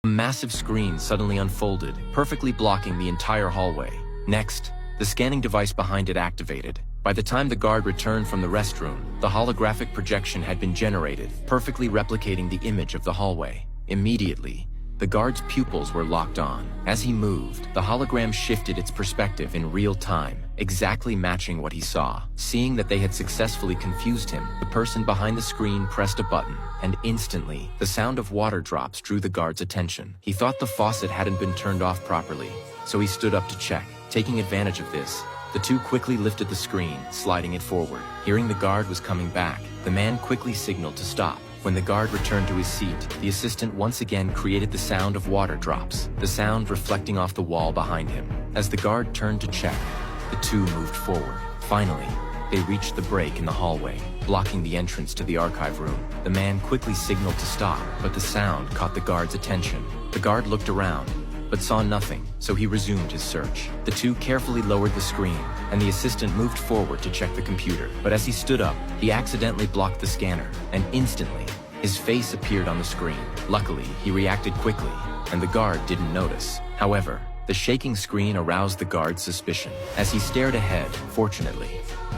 A massive screen suddenly unfolded, perfectly blocking the entire hallway. Next, the scanning device behind it activated. By the time the guard returned from the restroom, the holographic projection had been generated, perfectly replicating the image of the hallway. Immediately, the guard's pupils were locked on. As he moved, the hologram shifted its perspective in real time, exactly matching what he saw. Seeing that they had successfully confused him, the person behind the screen pressed a button, and instantly, the sound of water drops drew the guard's attention. He thought the faucet hadn't been turned off properly, so he stood up to check. Taking advantage of this, the two quickly lifted the screen, sliding it forward. Hearing the guard was coming back, the man quickly signaled to stop. When the guard returned to his seat, the assistant once again created the sound of water drops, the sound reflecting off the wall behind him. As the guard turned to check, the two moved forward. Finally, they reached the break in the hallway, blocking the entrance to the archive room. The man quickly signaled to stop, but the sound caught the guard's attention. The guard looked around, but saw nothing, so he resumed his search. The two carefully lowered the screen, and the assistant moved forward to check the computer. But as he stood up, he accidentally blocked the scanner, and instantly, his face appeared on the screen. Luckily, he reacted quickly, and the guard didn't notice. However, the shaking screen aroused the guard's suspicion. As he stared ahead, fortunately,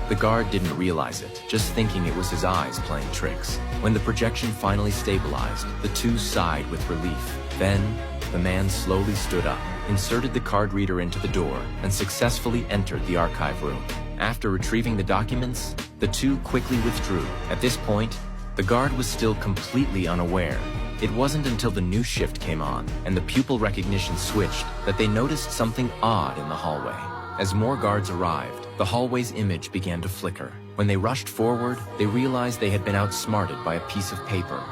the guard didn't realize it, just thinking it was his eyes playing tricks. When the projection finally stabilized, the two sighed with relief. Then, the man slowly stood up, inserted the card reader into the door, and successfully entered the archive room. After retrieving the documents, the two quickly withdrew. At this point, the guard was still completely unaware. It wasn't until the new shift came on and the pupil recognition switched that they noticed something odd in the hallway. As more guards arrived, the hallway's image began to flicker. When they rushed forward, they realized they had been outsmarted by a piece of paper.